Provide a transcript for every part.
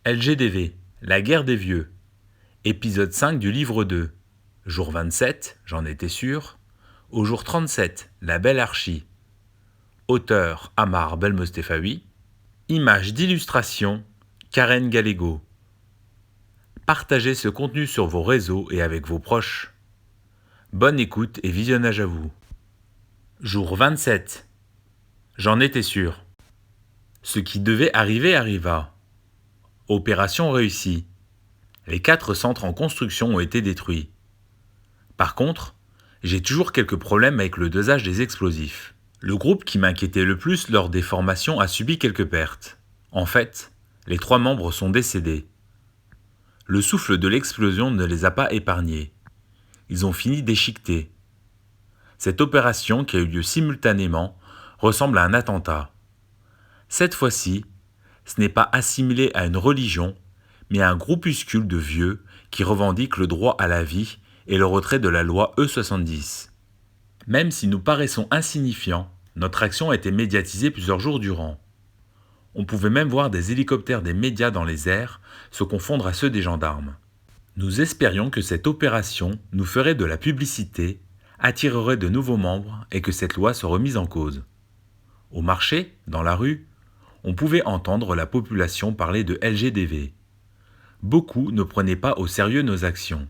LGDV, la guerre des vieux. Épisode 5 du livre 2. Jour 27, j'en étais sûr. Au jour 37, la belle archi. Auteur Ammar Belmostefawi. Image d'illustration Karen Gallego. Partagez ce contenu sur vos réseaux et avec vos proches. Bonne écoute et visionnage à vous. Jour 27. J'en étais sûr. Ce qui devait arriver arriva. Opération réussie. Les 4 centres en construction ont été détruits. Par contre, j'ai toujours quelques problèmes avec le dosage des explosifs. Le groupe qui m'inquiétait le plus lors des formations a subi quelques pertes. En fait, les 3 membres sont décédés. Le souffle de l'explosion ne les a pas épargnés. Ils ont fini déchiquetés. Cette opération, qui a eu lieu simultanément, ressemble à un attentat. Cette fois-ci, ce n'est pas assimilé à une religion, mais à un groupuscule de vieux qui revendiquent le droit à la vie et le retrait de la loi E70. Même si nous paraissons insignifiants, notre action a été médiatisée plusieurs jours durant. On pouvait même voir des hélicoptères des médias dans les airs se confondre à ceux des gendarmes. Nous espérions que cette opération nous ferait de la publicité, attirerait de nouveaux membres et que cette loi serait remise en cause. Au marché, dans la rue, on pouvait entendre la population parler de LGDV. Beaucoup ne prenaient pas au sérieux nos actions.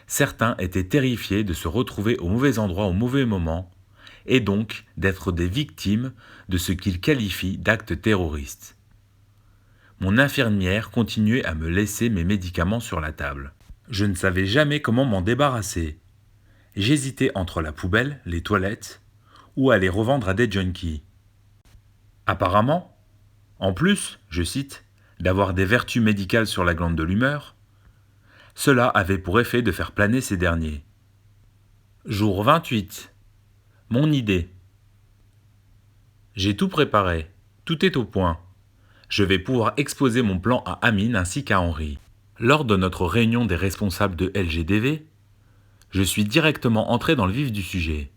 Certains étaient terrifiés de se retrouver au mauvais endroit au mauvais moment, et donc d'être des victimes de ce qu'ils qualifient d'actes terroristes. Mon infirmière continuait à me laisser mes médicaments sur la table. Je ne savais jamais comment m'en débarrasser. J'hésitais entre la poubelle, les toilettes, ou à les revendre à des junkies. Apparemment, en plus, je cite, d'avoir des vertus médicales sur la glande de l'humeur, cela avait pour effet de faire planer ces derniers. Jour 28. Mon idée. J'ai tout préparé. Tout est au point. Je vais pouvoir exposer mon plan à Amine ainsi qu'à Henri. Lors de notre réunion des responsables de LGDV, je suis directement entré dans le vif du sujet.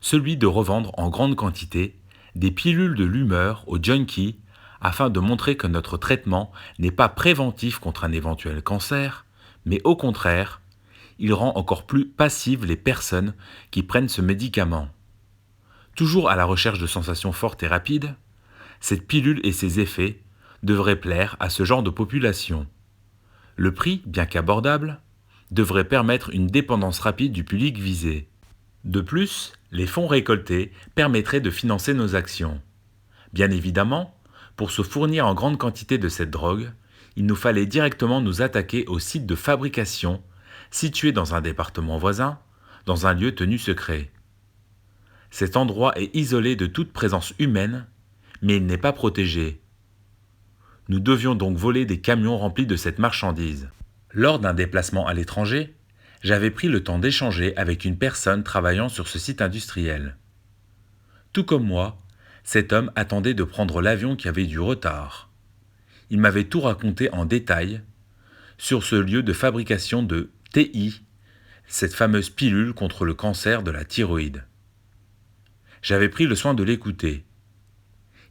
Celui de revendre en grande quantité des pilules de l'humeur aux junkies afin de montrer que notre traitement n'est pas préventif contre un éventuel cancer, mais au contraire, il rend encore plus passives les personnes qui prennent ce médicament. Toujours à la recherche de sensations fortes et rapides, cette pilule et ses effets devraient plaire à ce genre de population. Le prix, bien qu'abordable, devrait permettre une dépendance rapide du public visé. De plus, les fonds récoltés permettraient de financer nos actions. Bien évidemment, pour se fournir en grande quantité de cette drogue, il nous fallait directement nous attaquer au site de fabrication situé dans un département voisin, dans un lieu tenu secret. Cet endroit est isolé de toute présence humaine, mais il n'est pas protégé. Nous devions donc voler des camions remplis de cette marchandise. Lors d'un déplacement à l'étranger, j'avais pris le temps d'échanger avec une personne travaillant sur ce site industriel. Tout comme moi, cet homme attendait de prendre l'avion qui avait du retard. Il m'avait tout raconté en détail sur ce lieu de fabrication de TI, cette fameuse pilule contre le cancer de la thyroïde. J'avais pris le soin de l'écouter.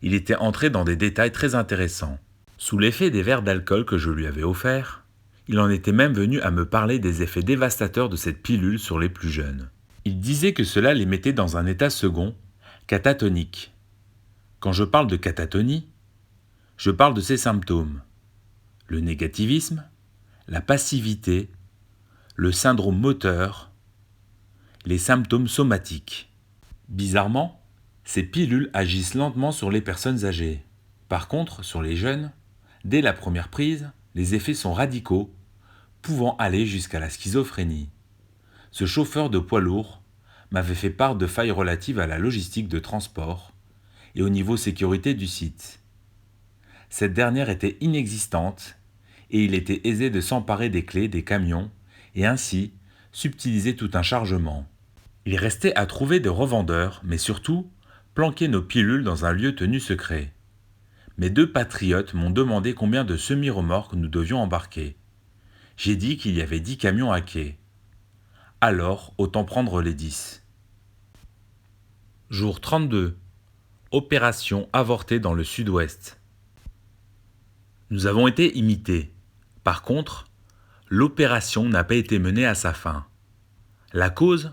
Il était entré dans des détails très intéressants. Sous l'effet des verres d'alcool que je lui avais offerts, il en était même venu à me parler des effets dévastateurs de cette pilule sur les plus jeunes. Il disait que cela les mettait dans un état second, catatonique. Quand je parle de catatonie, je parle de ces symptômes. Le négativisme, la passivité, le syndrome moteur, les symptômes somatiques. Bizarrement, ces pilules agissent lentement sur les personnes âgées. Par contre, sur les jeunes, dès la première prise, les effets sont radicaux, pouvant aller jusqu'à la schizophrénie. Ce chauffeur de poids lourd m'avait fait part de failles relatives à la logistique de transport et au niveau sécurité du site. Cette dernière était inexistante et il était aisé de s'emparer des clés des camions et ainsi subtiliser tout un chargement. Il restait à trouver des revendeurs, mais surtout planquer nos pilules dans un lieu tenu secret. Mes 2 patriotes m'ont demandé combien de semi-remorques nous devions embarquer. J'ai dit qu'il y avait 10 camions à quai. Alors, autant prendre les 10. Jour 32. Opération avortée dans le sud-ouest. Nous avons été imités. Par contre, l'opération n'a pas été menée à sa fin. La cause ?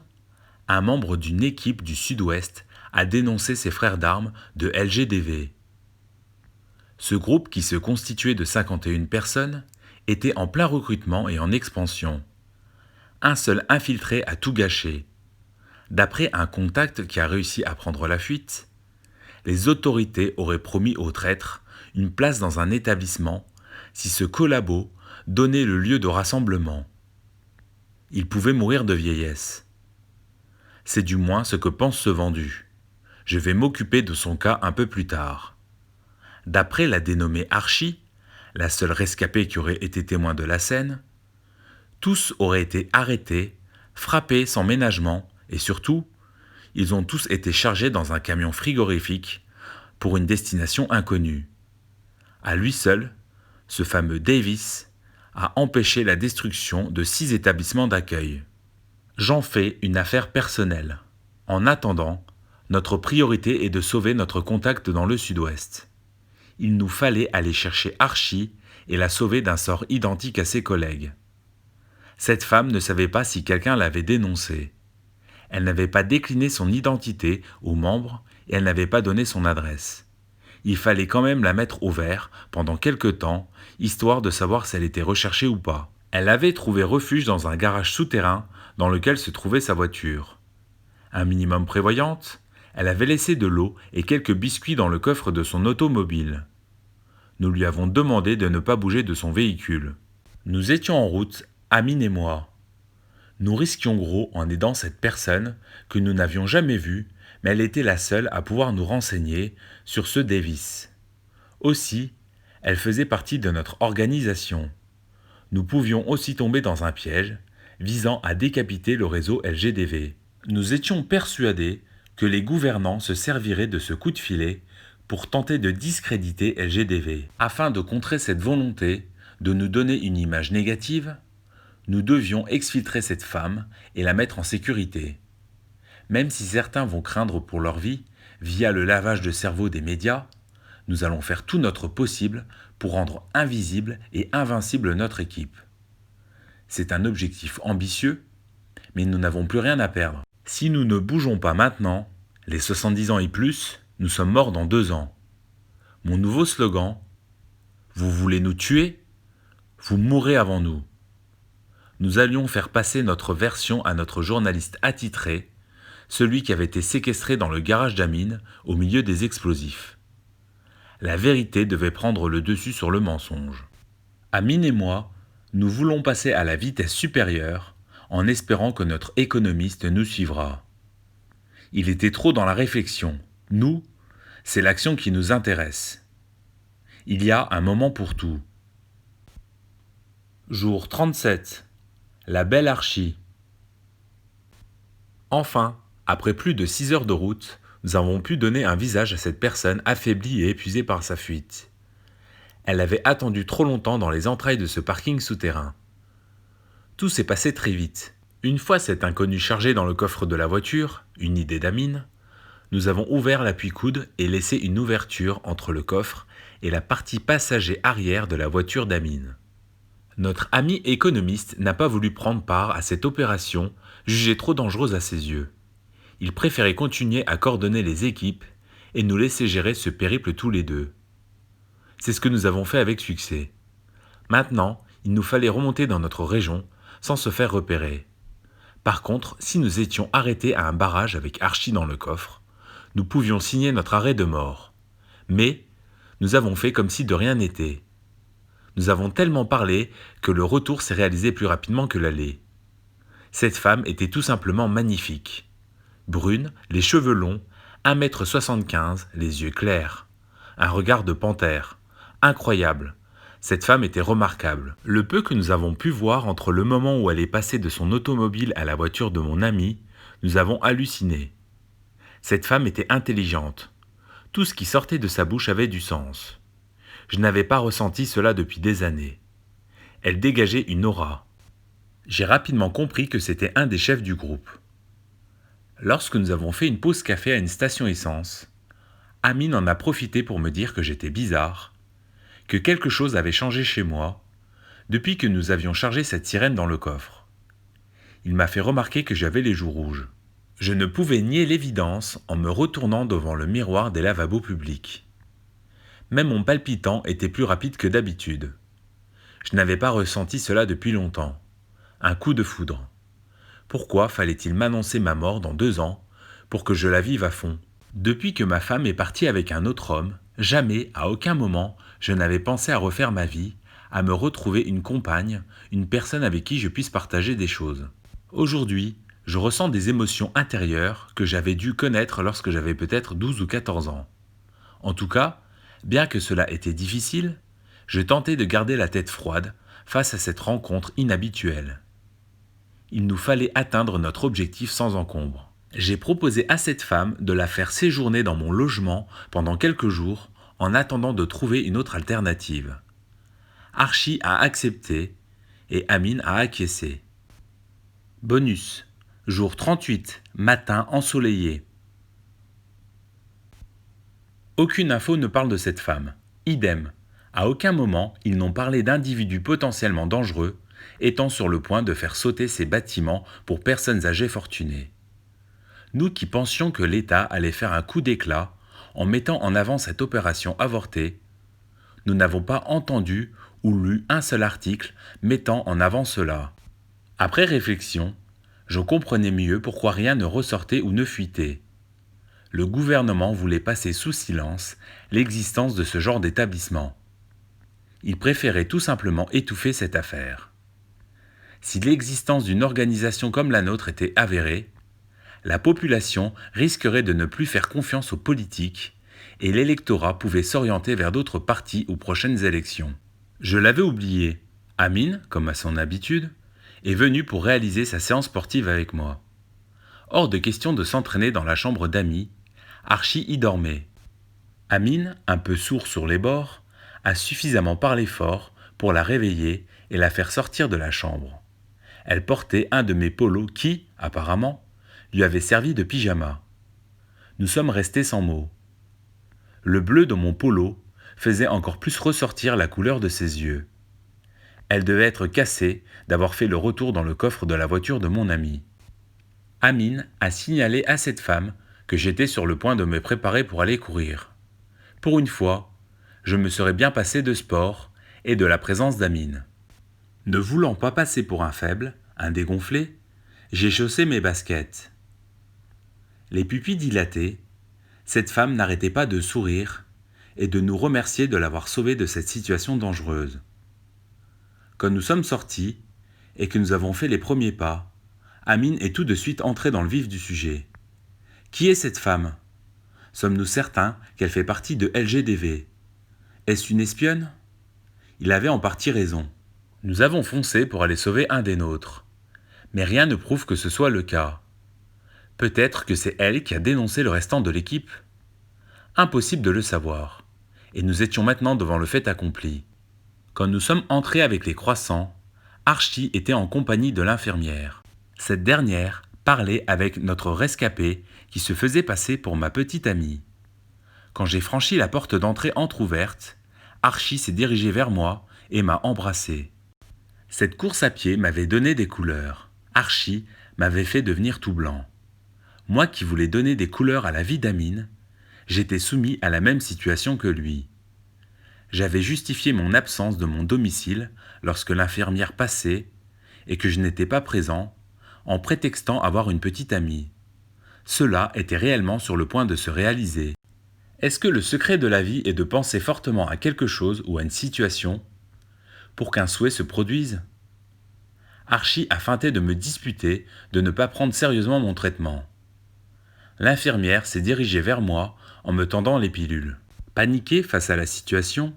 Un membre d'une équipe du Sud-Ouest a dénoncé ses frères d'armes de LGDV. Ce groupe, qui se constituait de 51 personnes, était en plein recrutement et en expansion. Un seul infiltré a tout gâché. D'après un contact qui a réussi à prendre la fuite, les autorités auraient promis aux traîtres une place dans un établissement si ce collabo donnait le lieu de rassemblement. Il pouvait mourir de vieillesse. C'est du moins ce que pense ce vendu. Je vais m'occuper de son cas un peu plus tard. D'après la dénommée Archie, la seule rescapée qui aurait été témoin de la scène, tous auraient été arrêtés, frappés sans ménagement et surtout, ils ont tous été chargés dans un camion frigorifique pour une destination inconnue. À lui seul, ce fameux Davis a empêché la destruction de 6 établissements d'accueil. J'en fais une affaire personnelle. En attendant, notre priorité est de sauver notre contact dans le Sud-Ouest. Il nous fallait aller chercher Archie et la sauver d'un sort identique à ses collègues. Cette femme ne savait pas si quelqu'un l'avait dénoncée. Elle n'avait pas décliné son identité aux membres et elle n'avait pas donné son adresse. Il fallait quand même la mettre au vert pendant quelque temps, histoire de savoir si elle était recherchée ou pas. Elle avait trouvé refuge dans un garage souterrain dans lequel se trouvait sa voiture. Un minimum prévoyante, elle avait laissé de l'eau et quelques biscuits dans le coffre de son automobile. Nous lui avons demandé de ne pas bouger de son véhicule. Nous étions en route, Amine et moi. Nous risquions gros en aidant cette personne que nous n'avions jamais vue, mais elle était la seule à pouvoir nous renseigner sur ce Davis. Aussi, elle faisait partie de notre organisation. Nous pouvions aussi tomber dans un piège visant à décapiter le réseau LGDV. Nous étions persuadés que les gouvernants se serviraient de ce coup de filet pour tenter de discréditer LGDV. Afin de contrer cette volonté de nous donner une image négative, nous devions exfiltrer cette femme et la mettre en sécurité. Même si certains vont craindre pour leur vie, via le lavage de cerveau des médias, nous allons faire tout notre possible pour rendre invisible et invincible notre équipe. C'est un objectif ambitieux, mais nous n'avons plus rien à perdre. Si nous ne bougeons pas maintenant, les 70 ans et plus, nous sommes morts dans 2 ans. Mon nouveau slogan, vous voulez nous tuer ? Vous mourrez avant nous. Nous allions faire passer notre version à notre journaliste attitré, celui qui avait été séquestré dans le garage d'Amine au milieu des explosifs. La vérité devait prendre le dessus sur le mensonge. Amine et moi, nous voulons passer à la vitesse supérieure en espérant que notre économiste nous suivra. Il était trop dans la réflexion. Nous, c'est l'action qui nous intéresse. Il y a un moment pour tout. Jour 37. La belle Archie. Enfin, après plus de 6 heures de route, nous avons pu donner un visage à cette personne affaiblie et épuisée par sa fuite. Elle avait attendu trop longtemps dans les entrailles de ce parking souterrain. Tout s'est passé très vite. Une fois cet inconnu chargé dans le coffre de la voiture, une idée d'Amine, nous avons ouvert l'appui-coude et laissé une ouverture entre le coffre et la partie passager arrière de la voiture d'Amine. Notre ami économiste n'a pas voulu prendre part à cette opération, jugée trop dangereuse à ses yeux. Il préférait continuer à coordonner les équipes et nous laisser gérer ce périple tous les deux. C'est ce que nous avons fait avec succès. Maintenant, il nous fallait remonter dans notre région sans se faire repérer. Par contre, si nous étions arrêtés à un barrage avec Archie dans le coffre, nous pouvions signer notre arrêt de mort. Mais nous avons fait comme si de rien n'était. Nous avons tellement parlé que le retour s'est réalisé plus rapidement que l'aller. Cette femme était tout simplement magnifique. Brune, les cheveux longs, 1m75, les yeux clairs. Un regard de panthère. Incroyable. Cette femme était remarquable. Le peu que nous avons pu voir entre le moment où elle est passée de son automobile à la voiture de mon ami, nous avons halluciné. Cette femme était intelligente. Tout ce qui sortait de sa bouche avait du sens. Je n'avais pas ressenti cela depuis des années. Elle dégageait une aura. J'ai rapidement compris que c'était un des chefs du groupe. Lorsque nous avons fait une pause café à une station essence, Amine en a profité pour me dire que j'étais bizarre, que quelque chose avait changé chez moi depuis que nous avions chargé cette sirène dans le coffre. Il m'a fait remarquer que j'avais les joues rouges. Je ne pouvais nier l'évidence en me retournant devant le miroir des lavabos publics. Même mon palpitant était plus rapide que d'habitude. Je n'avais pas ressenti cela depuis longtemps. Un coup de foudre. Pourquoi fallait-il m'annoncer ma mort dans 2 ans pour que je la vive à fond ? Depuis que ma femme est partie avec un autre homme, jamais, à aucun moment, je n'avais pensé à refaire ma vie, à me retrouver une compagne, une personne avec qui je puisse partager des choses. Aujourd'hui, je ressens des émotions intérieures que j'avais dû connaître lorsque j'avais peut-être 12 ou 14 ans. En tout cas, bien que cela était difficile, je tentais de garder la tête froide face à cette rencontre inhabituelle. Il nous fallait atteindre notre objectif sans encombre. J'ai proposé à cette femme de la faire séjourner dans mon logement pendant quelques jours en attendant de trouver une autre alternative. Archie a accepté et Amine a acquiescé. Bonus. Jour 38, matin ensoleillé. Aucune info ne parle de cette femme. Idem. À aucun moment, ils n'ont parlé d'individus potentiellement dangereux, étant sur le point de faire sauter ces bâtiments pour personnes âgées fortunées. Nous qui pensions que l'État allait faire un coup d'éclat en mettant en avant cette opération avortée, nous n'avons pas entendu ou lu un seul article mettant en avant cela. Après réflexion, je comprenais mieux pourquoi rien ne ressortait ou ne fuitait. Le gouvernement voulait passer sous silence l'existence de ce genre d'établissement. Il préférait tout simplement étouffer cette affaire. Si l'existence d'une organisation comme la nôtre était avérée, la population risquerait de ne plus faire confiance aux politiques et l'électorat pouvait s'orienter vers d'autres partis aux prochaines élections. Je l'avais oublié. Amine, comme à son habitude, est venu pour réaliser sa séance sportive avec moi. Hors de question de s'entraîner dans la chambre d'Ami, Archie y dormait. Amine, un peu sourd sur les bords, a suffisamment parlé fort pour la réveiller et la faire sortir de la chambre. Elle portait un de mes polos qui, apparemment, lui avait servi de pyjama. Nous sommes restés sans mots. Le bleu de mon polo faisait encore plus ressortir la couleur de ses yeux. Elle devait être cassée d'avoir fait le retour dans le coffre de la voiture de mon ami. Amine a signalé à cette femme que j'étais sur le point de me préparer pour aller courir. Pour une fois, je me serais bien passé de sport et de la présence d'Amine. Ne voulant pas passer pour un faible, un dégonflé, j'ai chaussé mes baskets. Les pupilles dilatées, cette femme n'arrêtait pas de sourire et de nous remercier de l'avoir sauvée de cette situation dangereuse. Quand nous sommes sortis et que nous avons fait les premiers pas, Amine est tout de suite entrée dans le vif du sujet. Qui est cette femme ? Sommes-nous certains qu'elle fait partie de LGDV ? Est-ce une espionne ? Il avait en partie raison. Nous avons foncé pour aller sauver un des nôtres. Mais rien ne prouve que ce soit le cas. Peut-être que c'est elle qui a dénoncé le restant de l'équipe ? Impossible de le savoir. Et nous étions maintenant devant le fait accompli. Quand nous sommes entrés avec les croissants, Archie était en compagnie de l'infirmière. Cette dernière parlait avec notre rescapé qui se faisait passer pour ma petite amie. Quand j'ai franchi la porte d'entrée entr'ouverte, Archie s'est dirigé vers moi et m'a embrassé. Cette course à pied m'avait donné des couleurs. Archie m'avait fait devenir tout blanc. Moi qui voulais donner des couleurs à la vie d'Amine, j'étais soumis à la même situation que lui. J'avais justifié mon absence de mon domicile lorsque l'infirmière passait et que je n'étais pas présent en prétextant avoir une petite amie. Cela était réellement sur le point de se réaliser. Est-ce que le secret de la vie est de penser fortement à quelque chose ou à une situation pour qu'un souhait se produise ? Archie a feinté de me disputer de ne pas prendre sérieusement mon traitement. L'infirmière s'est dirigée vers moi en me tendant les pilules. Paniqué face à la situation,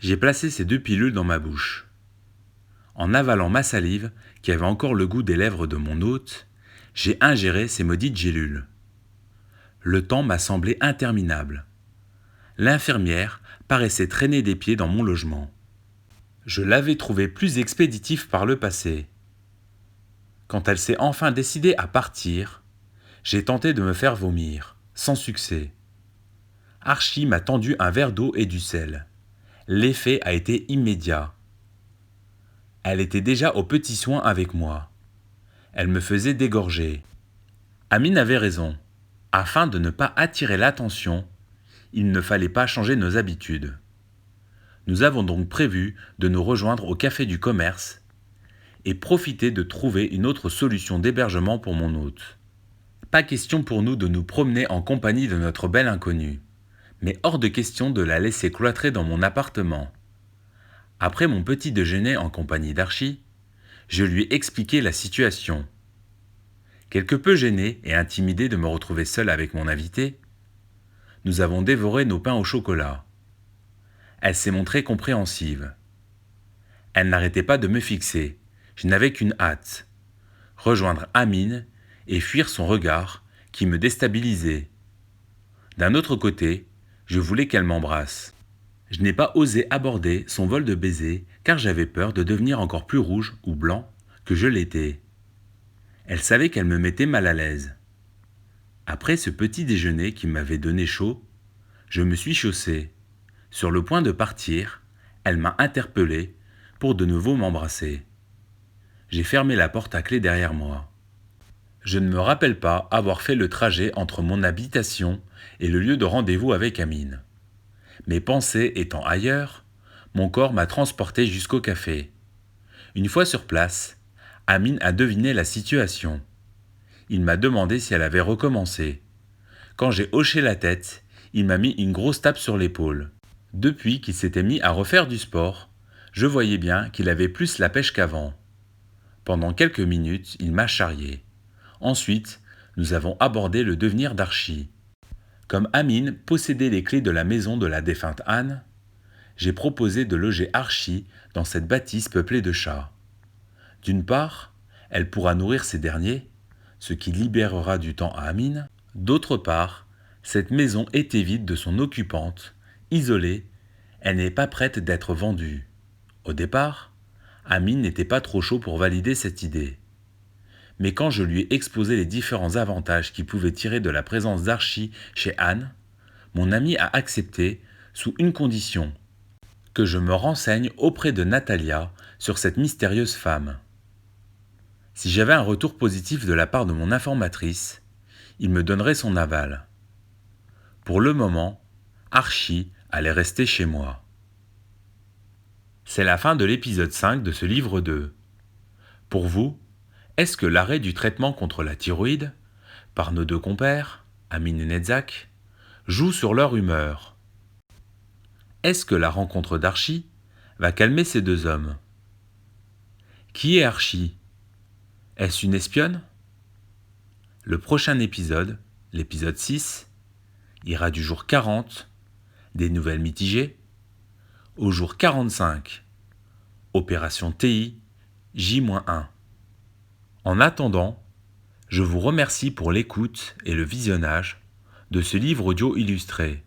j'ai placé ces 2 pilules dans ma bouche. En avalant ma salive, qui avait encore le goût des lèvres de mon hôte, j'ai ingéré ces maudites gélules. Le temps m'a semblé interminable. L'infirmière paraissait traîner des pieds dans mon logement. Je l'avais trouvée plus expéditive par le passé. Quand elle s'est enfin décidée à partir, j'ai tenté de me faire vomir, sans succès. Archie m'a tendu un verre d'eau et du sel. L'effet a été immédiat. Elle était déjà aux petits soins avec moi. Elle me faisait dégorger. Amine avait raison. Afin de ne pas attirer l'attention, il ne fallait pas changer nos habitudes. Nous avons donc prévu de nous rejoindre au café du commerce et profiter de trouver une autre solution d'hébergement pour mon hôte. Pas question pour nous de nous promener en compagnie de notre belle inconnue, mais hors de question de la laisser cloîtrer dans mon appartement. Après mon petit déjeuner en compagnie d'Archie, je lui ai expliqué la situation. Quelque peu gêné et intimidé de me retrouver seul avec mon invité, nous avons dévoré nos pains au chocolat. Elle s'est montrée compréhensive. Elle n'arrêtait pas de me fixer. Je n'avais qu'une hâte, rejoindre Amine et fuir son regard qui me déstabilisait. D'un autre côté, je voulais qu'elle m'embrasse. Je n'ai pas osé aborder son vol de baisers car j'avais peur de devenir encore plus rouge ou blanc que je l'étais. Elle savait qu'elle me mettait mal à l'aise. Après ce petit déjeuner qui m'avait donné chaud, je me suis chaussé. Sur le point de partir, elle m'a interpellé pour de nouveau m'embrasser. J'ai fermé la porte à clé derrière moi. Je ne me rappelle pas avoir fait le trajet entre mon habitation et le lieu de rendez-vous avec Amine. Mes pensées étant ailleurs, mon corps m'a transporté jusqu'au café. Une fois sur place, Amine a deviné la situation. Il m'a demandé si elle avait recommencé. Quand j'ai hoché la tête, il m'a mis une grosse tape sur l'épaule. Depuis qu'il s'était mis à refaire du sport, je voyais bien qu'il avait plus la pêche qu'avant. Pendant quelques minutes, il m'a charrié. Ensuite, nous avons abordé le devenir d'Archie. Comme Amine possédait les clés de la maison de la défunte Anne, j'ai proposé de loger Archie dans cette bâtisse peuplée de chats. D'une part, elle pourra nourrir ces derniers, ce qui libérera du temps à Amine. D'autre part, cette maison était vide de son occupante, isolée, elle n'est pas prête d'être vendue. Au départ, Amine n'était pas trop chaud pour valider cette idée. Mais quand je lui ai exposé les différents avantages qu'il pouvait tirer de la présence d'Archie chez Anne, mon ami a accepté sous une condition, que je me renseigne auprès de Natalia sur cette mystérieuse femme. Si j'avais un retour positif de la part de mon informatrice, il me donnerait son aval. Pour le moment, Archie allait rester chez moi. C'est la fin de l'épisode 5 de ce livre 2. Pour vous, est-ce que l'arrêt du traitement contre la thyroïde, par nos deux compères, Amine et Netzach, joue sur leur humeur? Est-ce que la rencontre d'Archie va calmer ces deux hommes? Qui est Archie? Est-ce une espionne? Le prochain épisode, l'épisode 6, ira du jour 40, des nouvelles mitigées, au jour 45, opération TI, J-1. En attendant, je vous remercie pour l'écoute et le visionnage de ce livre audio illustré.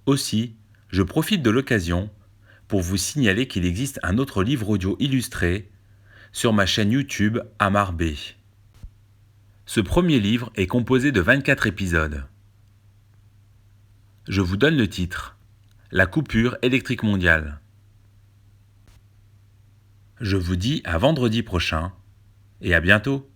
Aussi, je profite de l'occasion pour vous signaler qu'il existe un autre livre audio illustré sur ma chaîne YouTube Amar B. Ce premier livre est composé de 24 épisodes. Je vous donne le titre, La coupure électrique mondiale. Je vous dis à vendredi prochain et à bientôt.